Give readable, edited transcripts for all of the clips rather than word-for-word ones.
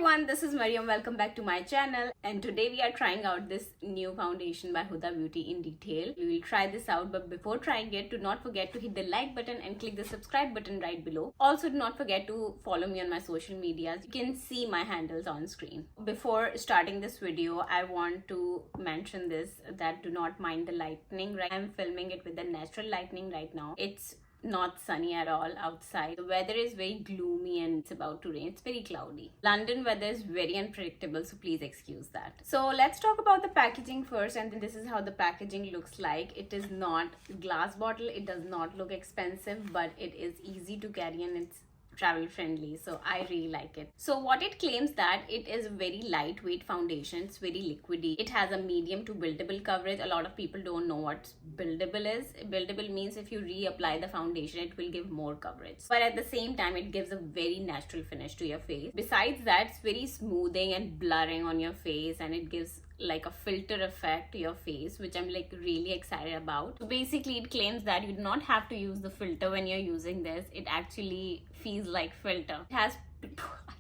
everyone, this is Mariam. Welcome back to my channel, and today we are trying out this new foundation by Huda Beauty in detail. We will try this out, but before trying it, do not forget to hit the like button and click the subscribe button right below. Also, do not forget to follow me on my social medias. You can see my handles on screen. Before starting this video, I want to mention this, that do not mind the lightning. Right, I'm filming it with the natural lighting right now. It's not sunny at all outside. The weather is very gloomy and it's about to rain. It's very cloudy. London weather is very unpredictable, so please excuse that. So let's talk about the packaging first, and then this is how the packaging looks like. It is not glass bottle. It does not look expensive, but it is easy to carry and it's travel friendly, so I really like it. So what it claims that it is a very lightweight foundation. It's very liquidy. It has a medium to buildable coverage. A lot of people don't know what buildable is. Buildable means if you reapply the foundation, it will give more coverage, but at the same time it gives a very natural finish to your face. Besides that, it's very smoothing and blurring on your face, and it gives like a filter effect to your face, which I'm like really excited about. So basically it claims that you do not have to use the filter when you're using this. It actually feels like filter. It has I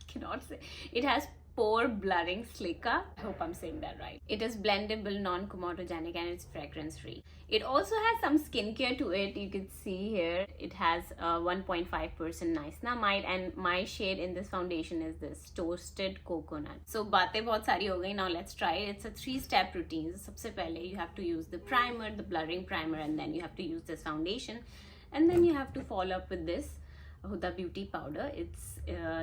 cannot say it has pore blurring silica. I hope I'm saying that right. It is blendable, non-comedogenic, and it's fragrance free. It also has some skincare to it. You can see here it has 1.5% niacinamide, and my shade in this foundation is this toasted coconut. So बातें बहुत सारी हो गई. Now let's try it. It's a 3-step routine. सबसे पहले you have to use the primer, the blurring primer, and then you have to use this foundation, and then you have to follow up with this Huda Beauty powder. It's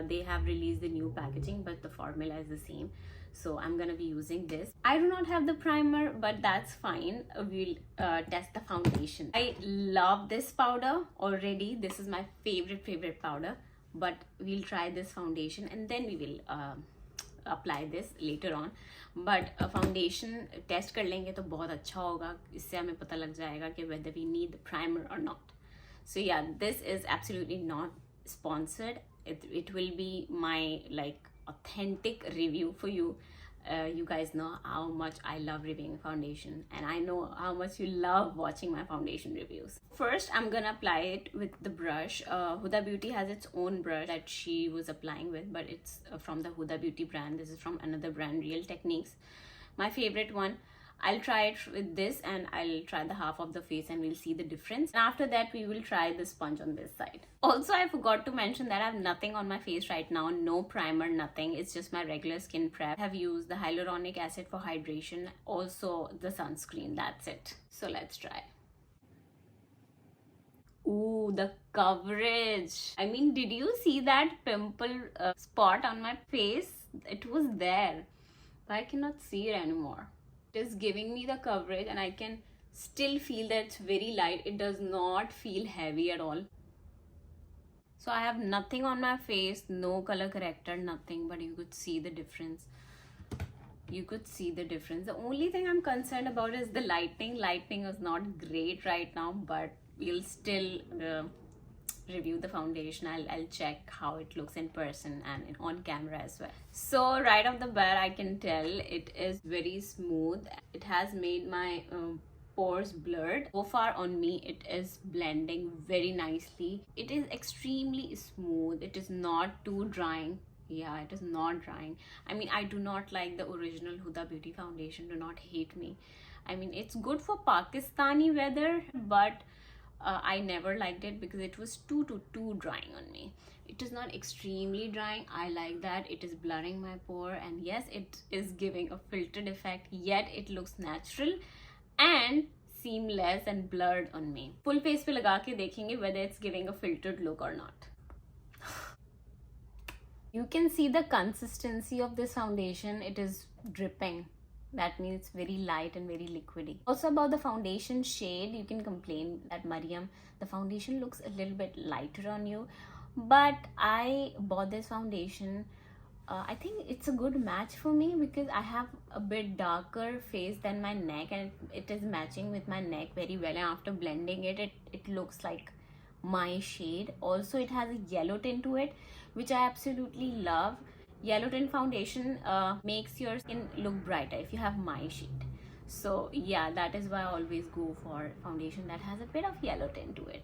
they have released the new packaging, but the formula is the same. So I'm gonna be using this. I do not have the primer, but that's fine. We'll test the foundation. I love this powder already. This is my favorite powder, but we'll try this foundation and then we will apply this later on. But foundation test कर लेंगे तो बहुत अच्छा होगा. इससे हमें पता लग जाएगा कि whether we need the primer or not. So yeah, this is absolutely not sponsored. It will be my like authentic review for you. You guys know how much I love reviewing foundation, and I know how much you love watching my foundation reviews. First, I'm gonna apply it with the brush. Huda Beauty has its own brush that she was applying with, but it's from the Huda Beauty brand. This is from another brand, Real Techniques, my favorite one. I'll try it with this, and I'll try the half of the face and we'll see the difference. And after that, we will try the sponge on this side. Also, I forgot to mention that I have nothing on my face right now. No primer, nothing. It's just my regular skin prep. I have used the hyaluronic acid for hydration. Also the sunscreen. That's it. So let's try. Ooh, the coverage. I mean, did you see that pimple spot on my face? It was there, but I cannot see it anymore. It is giving me the coverage, and I can still feel that it's very light. It does not feel heavy at all. So I have nothing on my face, no color corrector, nothing, but you could see the difference. You could see the difference. The only thing I'm concerned about is the lighting. Lighting is not great right now, but we'll still review the foundation. I'll check how it looks in person and on camera as well. So right off the bat, I can tell it is very smooth. It has made my pores blurred. So far on me, it is blending very nicely. It is extremely smooth. It is not too drying. Yeah, it is not drying. I mean, I do not like the original Huda Beauty foundation. Do not hate me. I mean, it's good for Pakistani weather, but I never liked it because it was too drying on me. It is not extremely drying. I like that. It is blurring my pore, and yes, it is giving a filtered effect, yet it looks natural and seamless and blurred on me. Full face पे लगा के देखेंगे whether it's giving a filtered look or not. You can see the consistency of this foundation. It is dripping. That means it's very light and very liquidy. Also about the foundation shade, you can complain that Mariam, the foundation looks a little bit lighter on you. But I bought this foundation. I think it's a good match for me because I have a bit darker face than my neck, and it is matching with my neck very well. And after blending it, it looks like my shade. Also, it has a yellow tint to it, which I absolutely love. Yellow tint foundation makes your skin look brighter if you have my shade. So yeah, that is why I always go for foundation that has a bit of yellow tint to it.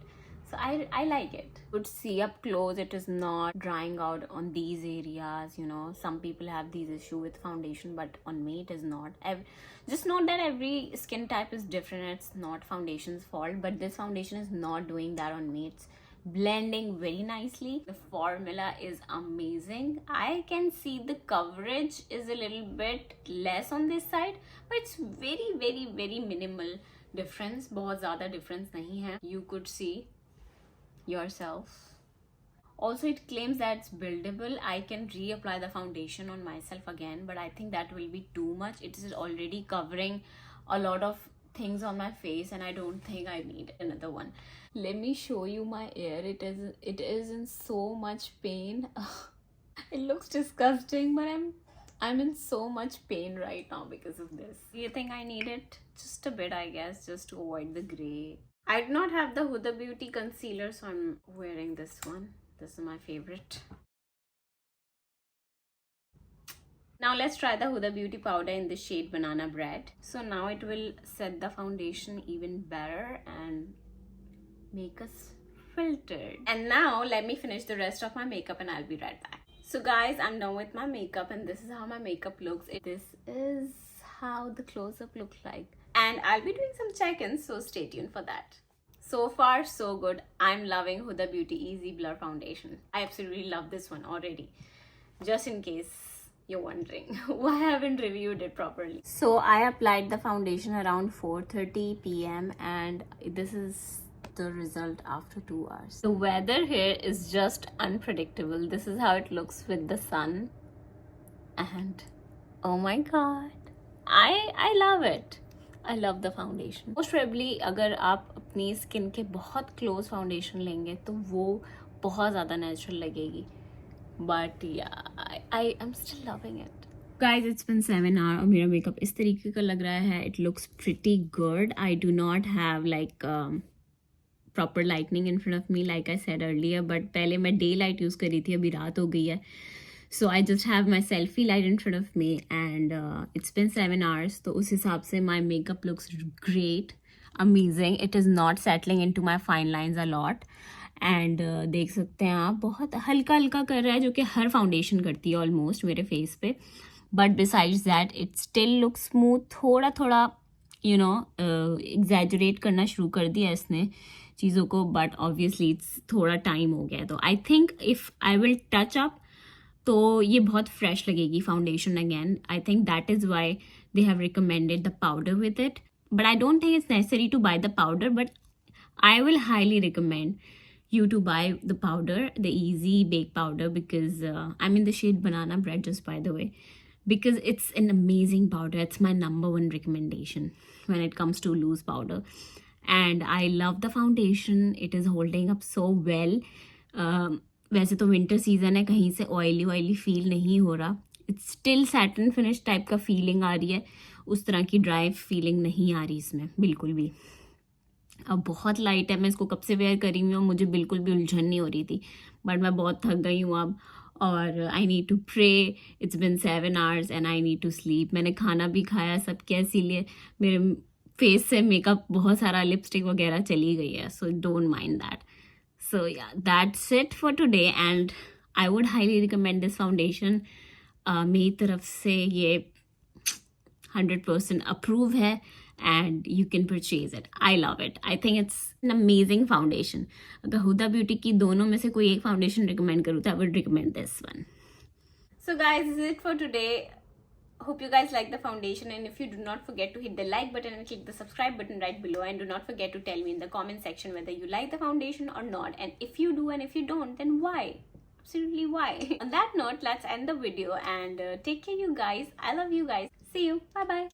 So I like it. You could see up close it is not drying out on these areas, you know. Some people have these issue with foundation, but on me it is not. Just note that every skin type is different. It's not foundation's fault, but this foundation is not doing that on me. It's blending very nicely. The formula is amazing. I can see the coverage is a little bit less on this side, but it's very minimal difference. बहुत ज़्यादा difference नहीं है. You could see yourself. Also, it claims that it's buildable. I can reapply the foundation on myself again, but I think that will be too much. It is already covering a lot of things on my face, and I don't think I need another one. Let me show you my ear. It is in so much pain. It looks disgusting, but I'm in so much pain right now because of this. Do you think I need it? Just a bit, I guess, just to avoid the gray. I do not have the Huda Beauty concealer, so I'm wearing this one. This is my favorite. Now let's try the Huda Beauty powder in the shade Banana Bread. So now it will set the foundation even better and make us filtered. And now let me finish the rest of my makeup and I'll be right back. So guys, I'm done with my makeup and this is how my makeup looks. This is how the close-up looks like. And I'll be doing some check-ins, so stay tuned for that. So far, so good. I'm loving Huda Beauty Easy Blur Foundation. I absolutely love this one already. Just in case you're wondering why I haven't reviewed it properly. So I applied the foundation around 4:30 p.m. and this is the result after 2 hours. The weather here is just unpredictable. This is how it looks with the sun. And oh my god, I love it. I love the foundation. Most probably अगर आप अपनी skin के बहुत close foundation लेंगे तो वो बहुत ज़्यादा नेचुरल लगेगी. But yeah, I am still loving it. Guys, it's been 7 hours और मेरा मेकअप इस तरीके का लग रहा है. It looks pretty good. I do not have like proper lightning in front of me like I said earlier. But पहले मैं daylight यूज़ कर रही थी, अभी रात हो गई है. So I just have my selfie light in front of me and it's been 7 hours. तो उस हिसाब से my makeup looks great, amazing. It is not settling into my fine lines a lot. And देख सकते हैं आप बहुत हल्का हल्का कर रहा है जो कि हर फाउंडेशन करती है ऑलमोस्ट मेरे फेस पे. But besides that it still looks smooth. थोड़ा थोड़ा you know exaggerate करना शुरू कर दिया इसने चीज़ों को. But obviously it's थोड़ा टाइम हो गया. तो I think if I will touch up तो ये बहुत फ्रेश लगेगी foundation again. I think that is why they have recommended the powder with it. But I don't think it's necessary to buy the powder, but I will highly recommend you to buy the powder, the Easy Bake Powder, because I'm in the shade Banana Bread, just by the way, because it's an amazing powder. It's my #1 recommendation when it comes to loose powder. And I love the foundation. It is holding up so well. वैसे तो winter season है, कहीं से oily feel नहीं हो रहा. It's still satin finish type का feeling आ रही है, उस तरह की ड्राई फीलिंग नहीं आ रही इसमें बिल्कुल भी. अब बहुत लाइट है, मैं इसको कब से वेयर करी हुई हूँ, मुझे बिल्कुल भी उलझन नहीं हो रही थी. बट मैं बहुत थक गई हूँ अब और I need to pray. It's been 7 hours and I need to sleep. मैंने खाना भी खाया सब क्या, इसीलिए मेरे फेस से मेकअप बहुत सारा लिपस्टिक वगैरह चली गई है. So don't mind that. So yeah, that's it for today and I would highly recommend this foundation. मेरी तरफ से ये 100% approve है and you can purchase it. I love it. I think it's an amazing foundation. अगर Huda Beauty की दोनों में से कोई एक foundation recommend करूँ तो I would recommend this one. So guys, this is it for today. Hope you guys like the foundation, and if you do not forget to hit the like button and click the subscribe button right below, and do not forget to tell me in the comment section whether you like the foundation or not, and if you do and if you don't, then why? Absolutely why? On that note, let's end the video and take care you guys. I love you guys. See you. Bye bye.